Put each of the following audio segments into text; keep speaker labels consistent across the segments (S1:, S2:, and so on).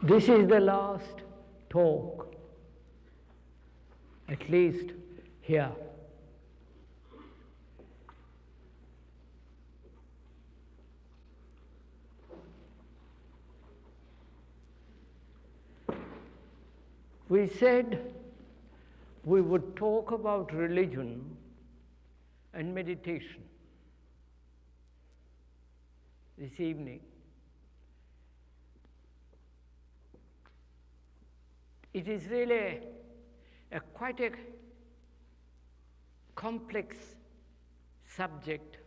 S1: This is the last talk, at least here. We said we would talk about religion and meditation this evening. It is really quite a complex subject.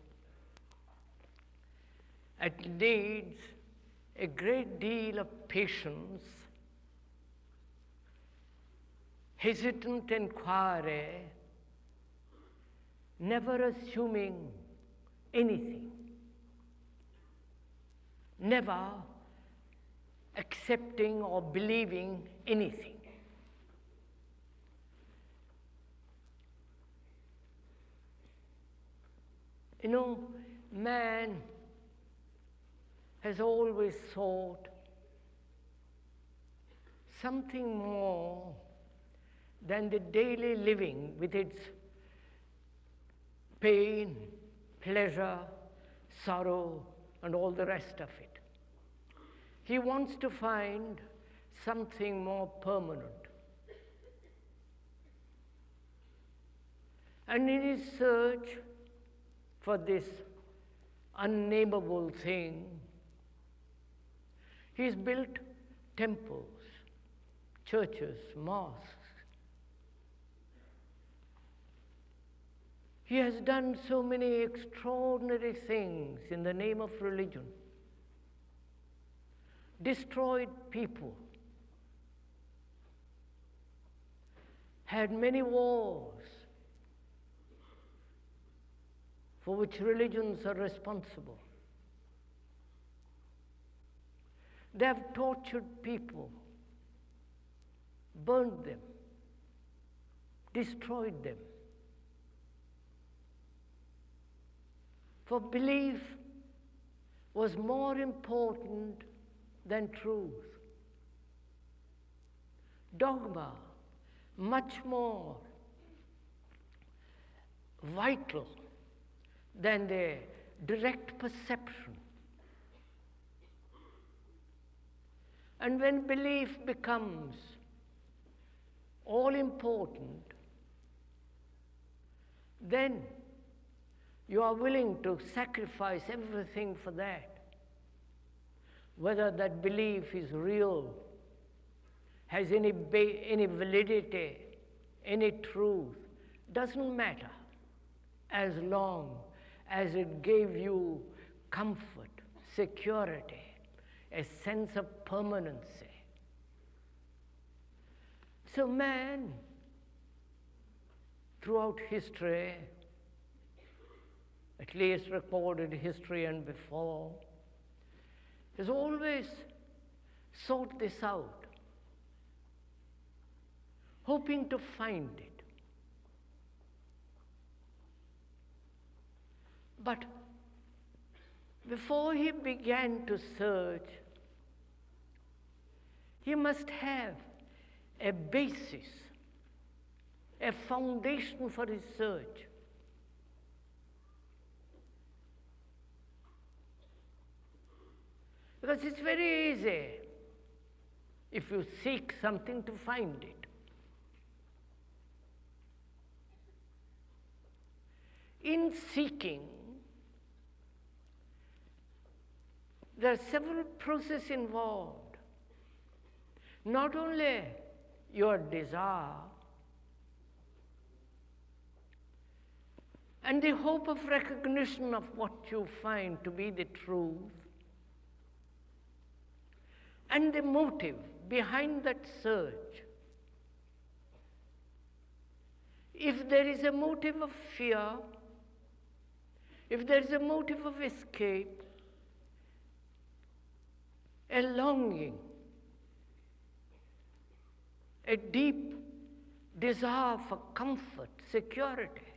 S1: It needs a great deal of patience, hesitant inquiry, never assuming anything, never accepting or believing anything. You know, man has always sought something more than the daily living with its pain, pleasure, sorrow, and all the rest of it. He wants to find something more permanent. And in his search for this unnameable thing, he's built temples, churches, mosques. He has done so many extraordinary things in the name of religion, destroyed people, had many wars for which religions are responsible. They have tortured people, burned them, destroyed them. For belief was more important than truth. Dogma, much more vital than the direct perception. And when belief becomes all important, then you are willing to sacrifice everything for that. Whether that belief is real, has any validity, any truth, doesn't matter, as long as it gave you comfort, security, a sense of permanency. So man, throughout history, at least recorded history and before, has always sought this out, hoping to find it. But before he began to search, he must have a basis, a foundation for his search. Because it's very easy, if you seek something, to find it. In seeking, there are several processes involved. Not only your desire and the hope of recognition of what you find to be the truth, and the motive behind that search. If there is a motive of fear, if there is a motive of escape, a longing, a deep desire for comfort, security,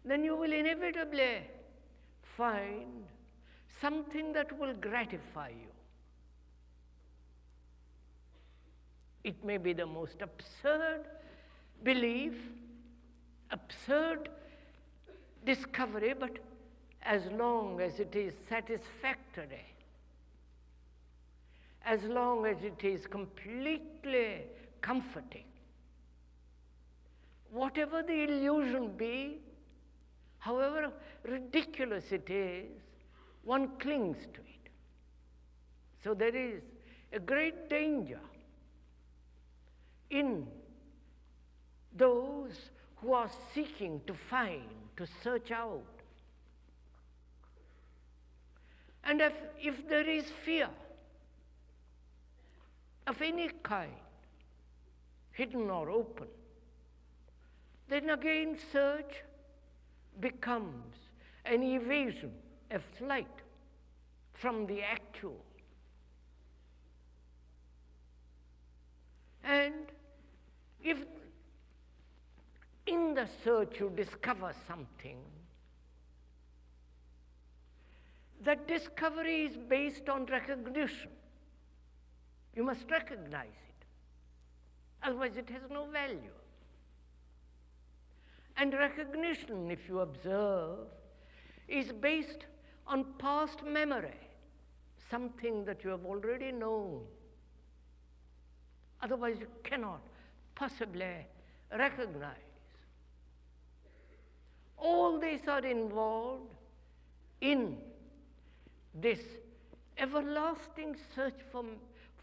S1: then you will inevitably find something that will gratify you. It may be the most absurd belief, absurd discovery, but as long as it is satisfactory, as long as it is completely comforting, whatever the illusion be, however ridiculous it is, one clings to it. So there is a great danger in those who are seeking to find, to search out. And if there is fear of any kind, hidden or open, then again search becomes an evasion, a flight from the actual. And if in the search you discover something, that discovery is based on recognition. You must recognize it, otherwise it has no value. And recognition, if you observe, is based on past memory, something that you have already known. Otherwise you cannot possibly recognize. All these are involved in this everlasting search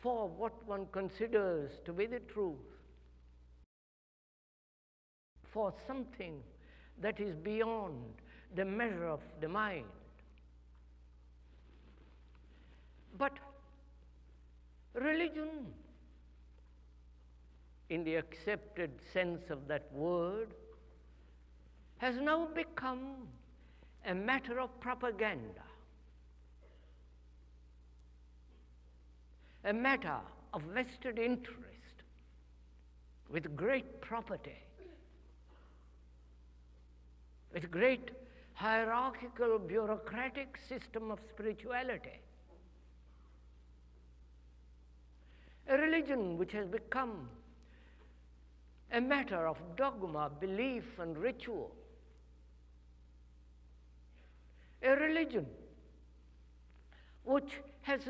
S1: for what one considers to be the truth, for something that is beyond the measure of the mind. But religion, in the accepted sense of that word, has now become a matter of propaganda, a matter of vested interest with great property, with great hierarchical bureaucratic system of spirituality. A religion which has become a matter of dogma, belief, and ritual. A religion which has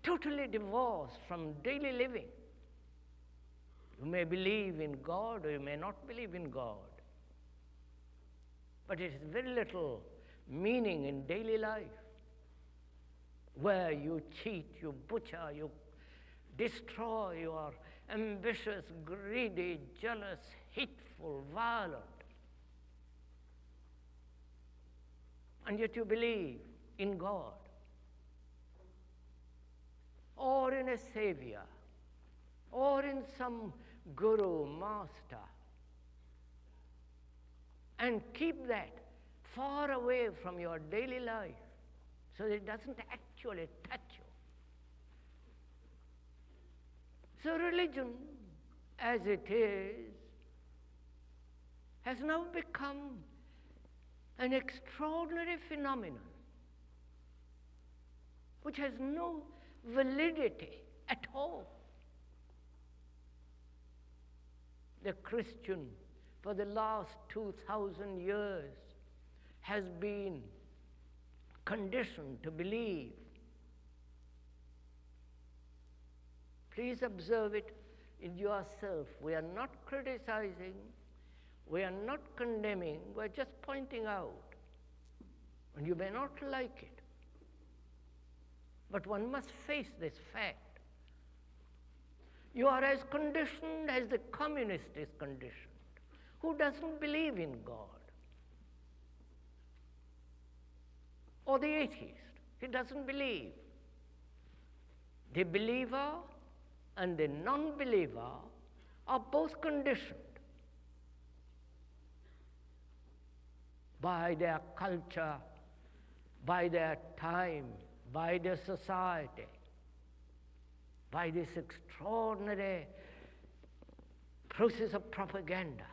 S1: totally divorced from daily living. You may believe in God or you may not believe in God, but it has very little meaning in daily life, where you cheat, you butcher, you destroy, you are ambitious, greedy, jealous, hateful, violent. And yet you believe in God, or in a savior, or in some guru, master, and keep that far away from your daily life so that it doesn't actually touch you. So religion, as it is, has now become an extraordinary phenomenon which has no validity at all. The Christian, for the last 2,000 years, has been conditioned to believe. Please observe it in yourself. We are not criticizing, we are not condemning, we're just pointing out. And you may not like it, but one must face this fact. You are as conditioned as the communist is conditioned, who doesn't believe in God. Or the atheist, he doesn't believe. The believer and the non-believer are both conditioned by their culture, by their time, by their society, by this extraordinary process of propaganda.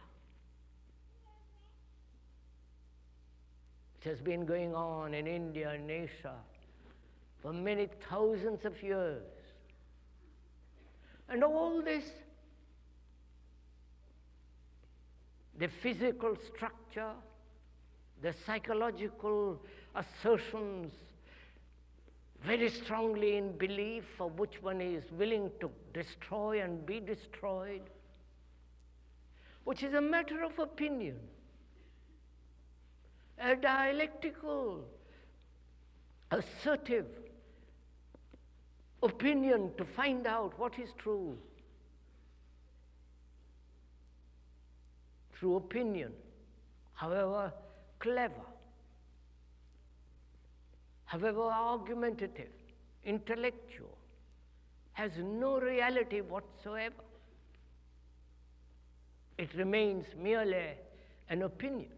S1: It has been going on in India and Asia for many thousands of years. And all this the physical structure, the psychological assertions, very strongly in belief of which one is willing to destroy and be destroyed, which is a matter of opinion, a dialectical, assertive opinion to find out what is true through opinion, however clever, however argumentative, intellectual, has no reality whatsoever. It remains merely an opinion.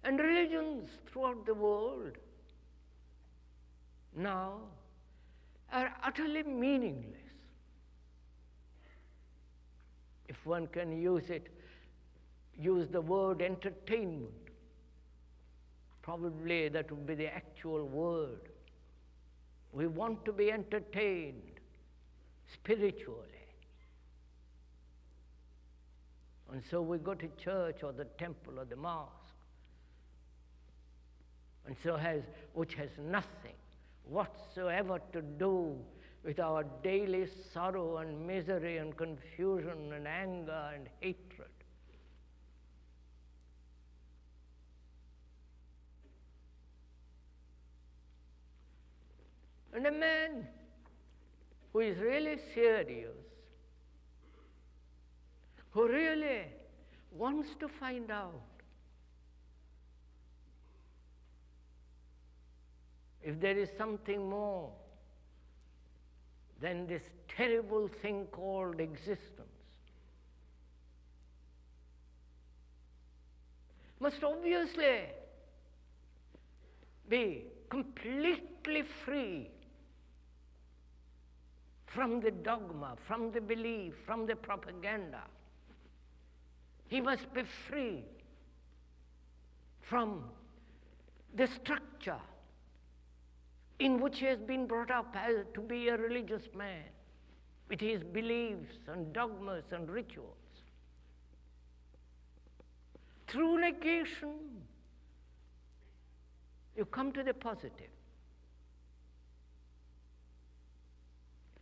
S1: And religions throughout the world now are utterly meaningless. If one can use the word entertainment, probably that would be the actual word. We want to be entertained spiritually. And so we go to church or the temple or the mosque, and so which has nothing whatsoever to do with our daily sorrow and misery and confusion and anger and hatred. And a man who is really serious, who really wants to find out if there is something more than this terrible thing called existence, must obviously be completely free from the dogma, from the belief, from the propaganda. He must be free from the structure in which he has been brought up to be a religious man, with his beliefs and dogmas and rituals. Through negation, you come to the positive.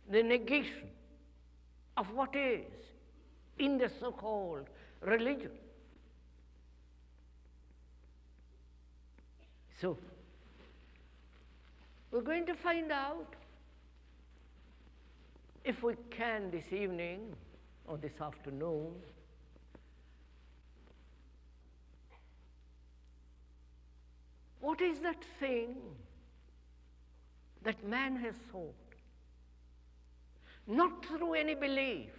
S1: The negation of what is in the so-called religion. So, we're going to find out, if we can this evening or this afternoon, what is that thing that man has sought? Not through any belief,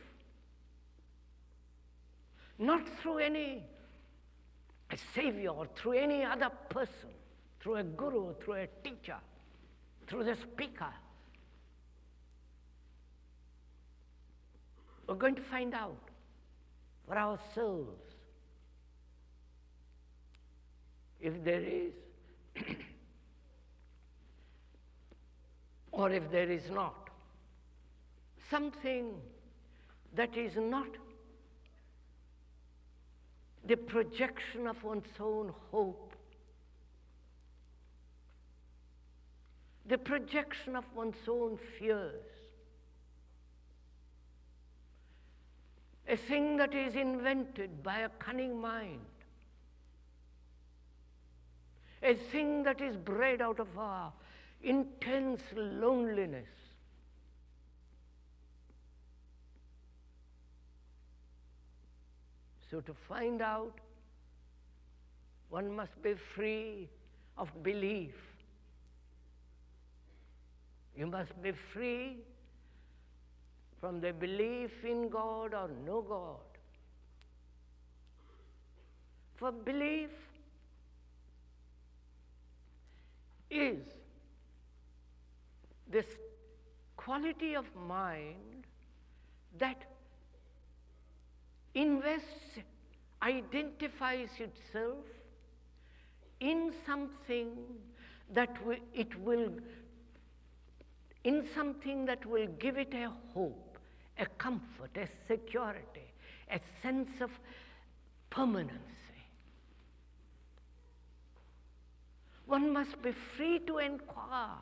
S1: not through any savior, or through any other person, through a guru, through a teacher, through the speaker. We're going to find out for ourselves if there is or if there is not something that is not the projection of one's own hope, the projection of one's own fears, a thing that is invented by a cunning mind, a thing that is bred out of our intense loneliness. So to find out, one must be free of belief. You must be free from the belief in God or no God. For belief is this quality of mind that invests, identifies itself in something that in something that will give it a hope, a comfort, a security, a sense of permanency. One must be free to inquire.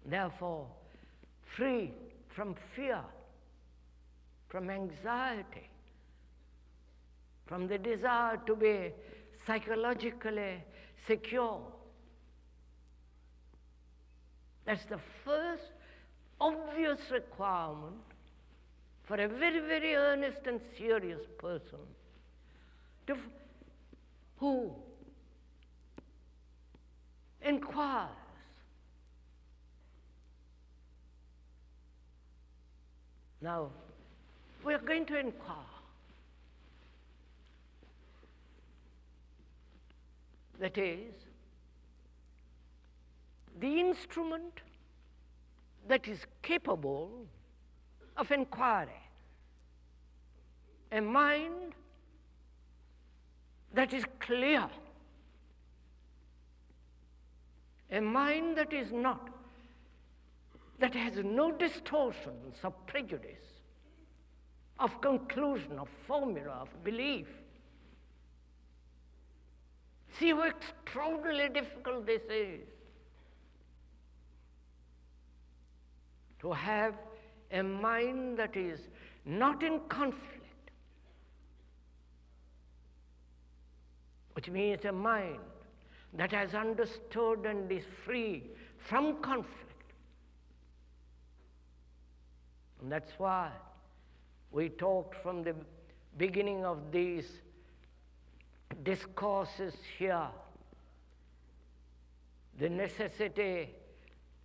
S1: Therefore, free from fear, from anxiety, from the desire to be psychologically secure. That's the first obvious requirement for a very, very earnest and serious person who inquires. Now, we are going to inquire. That is, the instrument that is capable of inquiry, a mind that is clear, a mind that is not, that has no distortions of prejudice, of conclusion, of formula, of belief. See how extraordinarily difficult this is. To have a mind that is not in conflict, which means a mind that has understood and is free from conflict. And that's why we talked from the beginning of these discourses here, the necessity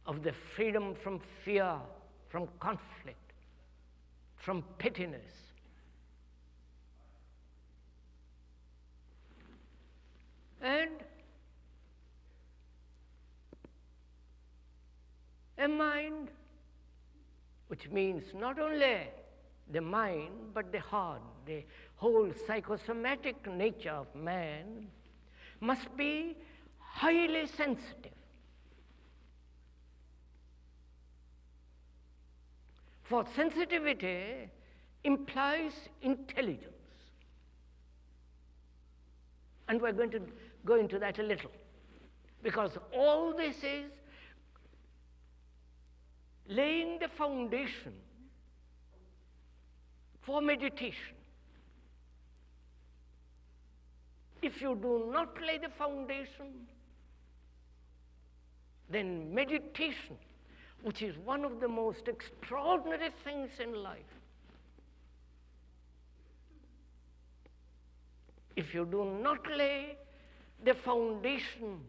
S1: of the freedom from fear, from conflict, from pettiness. And a mind, which means not only the mind, but the heart, the whole psychosomatic nature of man, must be highly sensitive. For sensitivity implies intelligence. And we're going to go into that a little, because all this is laying the foundation for meditation. If you do not lay the foundation, then meditation, which is one of the most extraordinary things in life, if you do not lay the foundation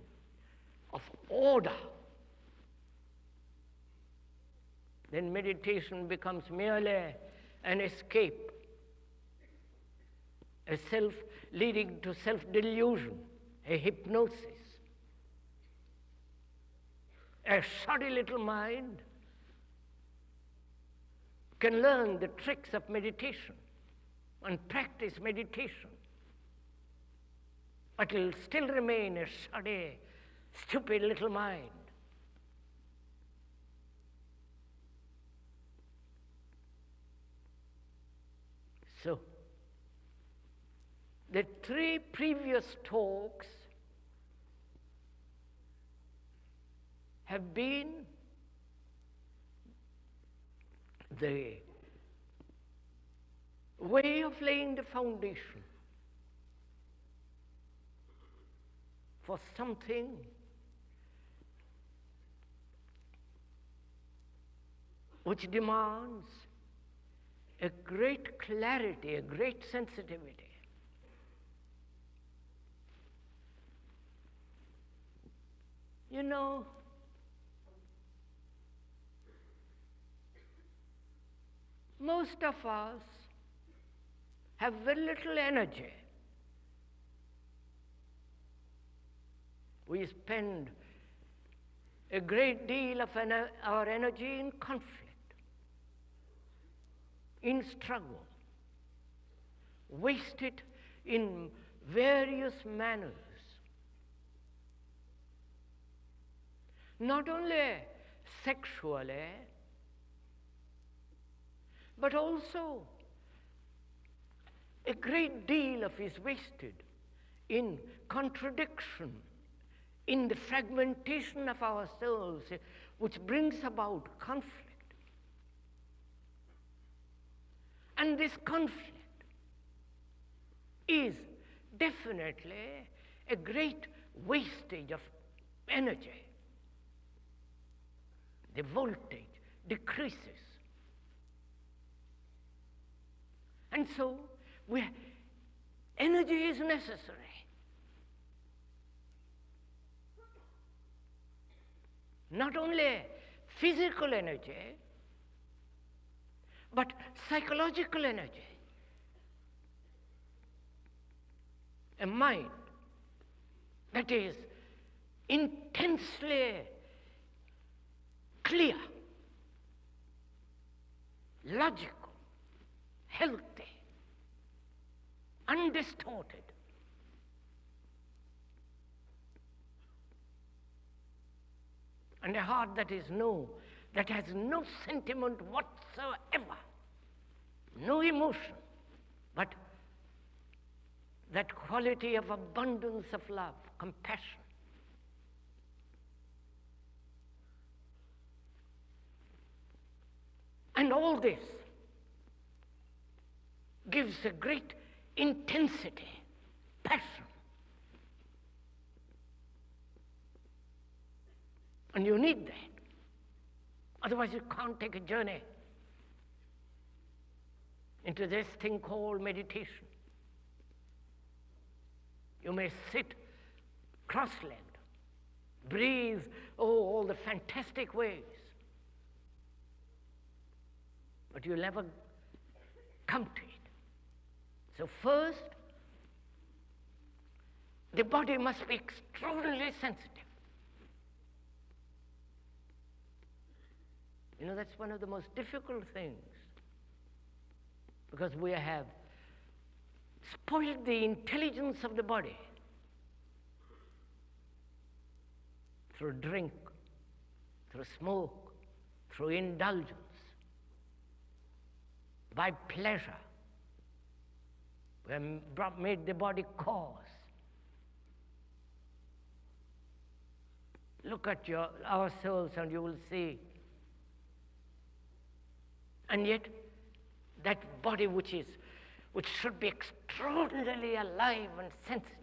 S1: of order, then meditation becomes merely an escape, a self leading to self-delusion, a hypnosis. A shoddy little mind can learn the tricks of meditation and practice meditation, but it will still remain a shoddy, stupid little mind. So, the 3 previous talks have been the way of laying the foundation for something which demands a great clarity, a great sensitivity. You know, most of us have very little energy. We spend a great deal of our energy in conflict, in struggle, waste it in various manners. Not only sexually, but also a great deal of is wasted in contradiction, in the fragmentation of ourselves, which brings about conflict. And this conflict is definitely a great wastage of energy. The voltage decreases. And so, energy is necessary. Not only physical energy, but psychological energy. A mind that is intensely clear, logical, healthy, undistorted. And a heart that has no sentiment whatsoever, no emotion, but that quality of abundance of love, compassion. And all this gives a great intensity, passion. And you need that. Otherwise you can't take a journey into this thing called meditation. You may sit cross-legged, breathe, all the fantastic ways, but you'll never come to it. So first, the body must be extraordinarily sensitive. You know, that's one of the most difficult things, because we have spoiled the intelligence of the body through drink, through smoke, through indulgence, by pleasure. We have made the body coarse. Look at ourselves and you will see. And yet, that body which should be extraordinarily alive and sensitive,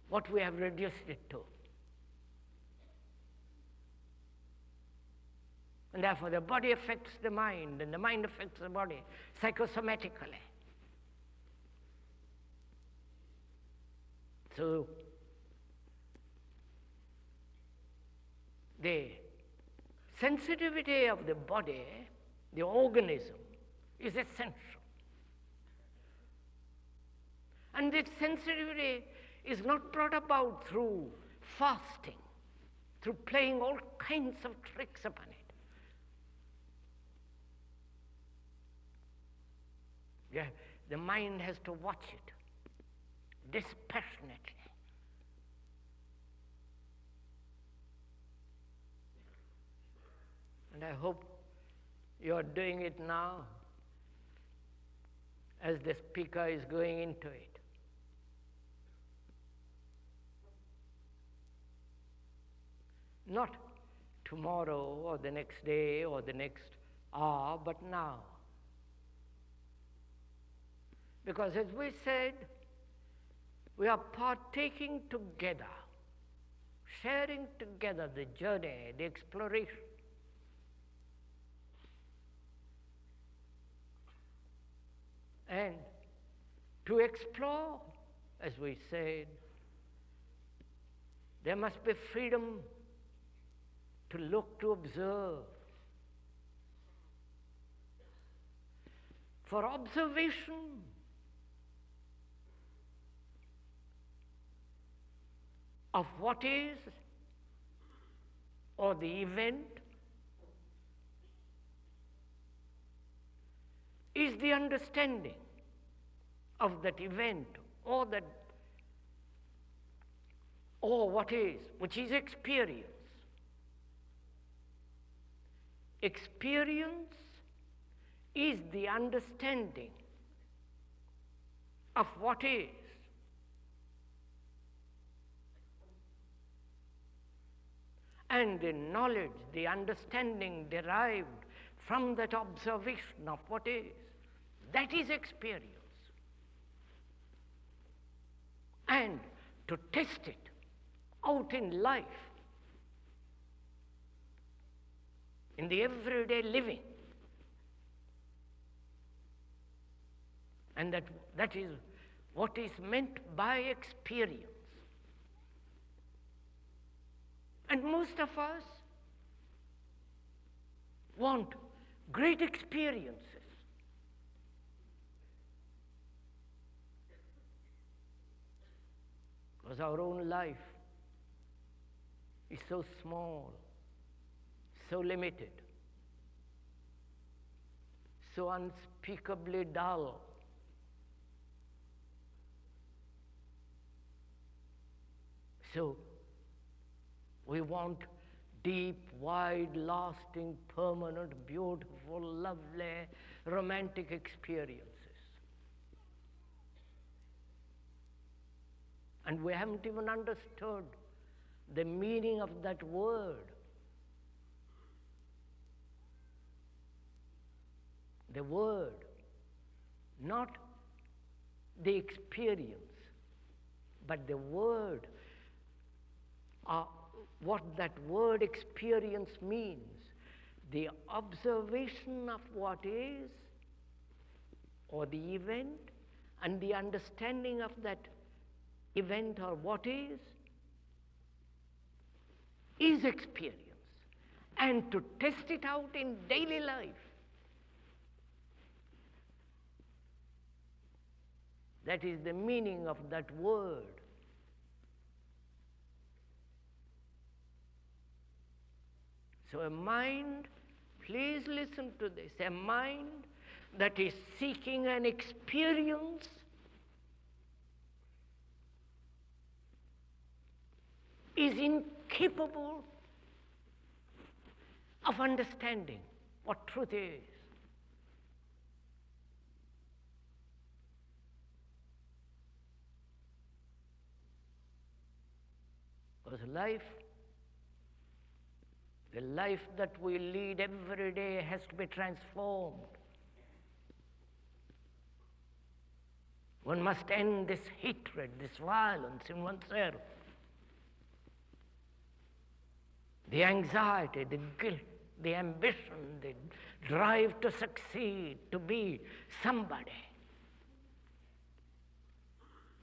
S1: what we have reduced it to. And therefore the body affects the mind, and the mind affects the body psychosomatically. So the sensitivity of the body, the organism, is essential. And this sensitivity is not brought about through fasting, through playing all kinds of tricks upon it. Yeah, the mind has to watch it dispassionately. And I hope you are doing it now as the speaker is going into it. Not tomorrow or the next day or the next hour, but now. Because as we said, we are partaking together, sharing together the journey, the exploration. And to explore, as we said, there must be freedom to look, to observe. For observation of what is, or the event, is the understanding of that event or what is, which is experience. Experience is the understanding of what is. And the knowledge, the understanding derived from that observation of what is, that is experience. And to test it out in life, in the everyday living, and that is what is meant by experience. And most of us want great experiences. Because our own life is so small, so limited, so unspeakably dull. So we want deep, wide, lasting, permanent, beautiful, lovely, romantic experiences. And we haven't even understood the meaning of that word. The word, not the experience, but the word. What that word experience means, the observation of what is, or the event, and the understanding of that event or what is experience. And to test it out in daily life, that is the meaning of that word. So a mind, please listen to this, a mind that is seeking an experience is incapable of understanding what truth is. Because life, the life that we lead every day has to be transformed. One must end this hatred, this violence in oneself. The anxiety, the guilt, the ambition, the drive to succeed, to be somebody.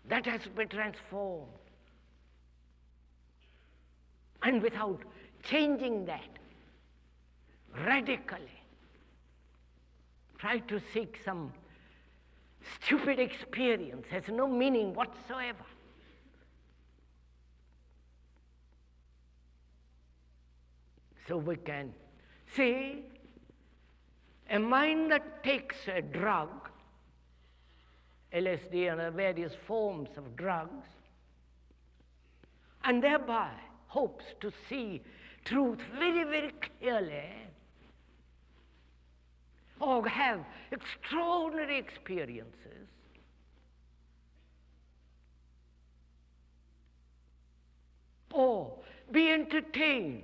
S1: That has to be transformed. And without changing that radically, try to seek some stupid experience, has no meaning whatsoever. So we can see a mind that takes a drug, LSD and various forms of drugs, and thereby hopes to see truth very, very clearly, or have extraordinary experiences, or be entertained,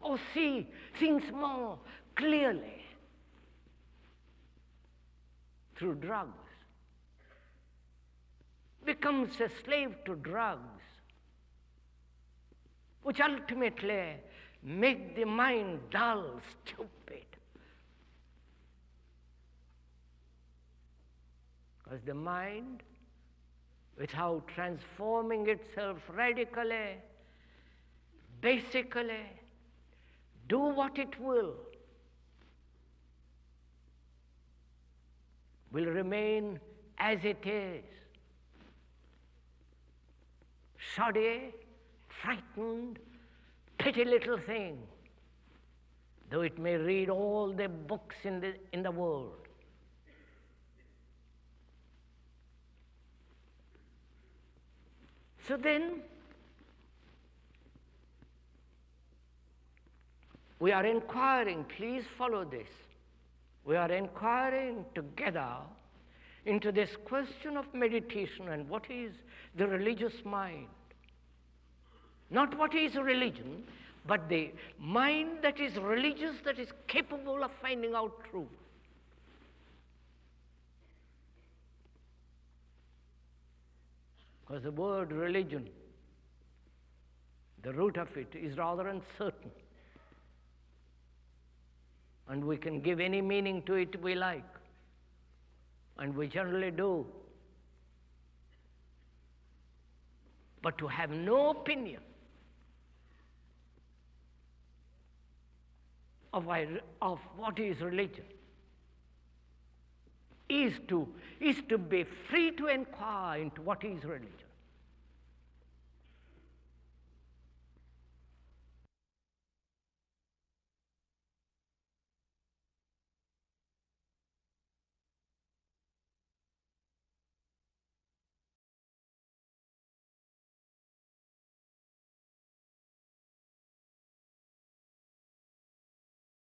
S1: or see things more clearly through drugs, becomes a slave to drugs, which ultimately make the mind dull, stupid. Because the mind, without transforming itself radically, basically, do what it will remain as it is. Shoddy, frightened, petty little thing, though it may read all the books in the world. So then, We are inquiring, please follow this. We are inquiring together into this question of meditation and what is the religious mind. Not what is religion, but the mind that is religious, that is capable of finding out truth. Because the word religion, the root of it is rather uncertain. And we can give any meaning to it we like. And we generally do. But to have no opinion of what is religion is to be free to inquire into what is religion.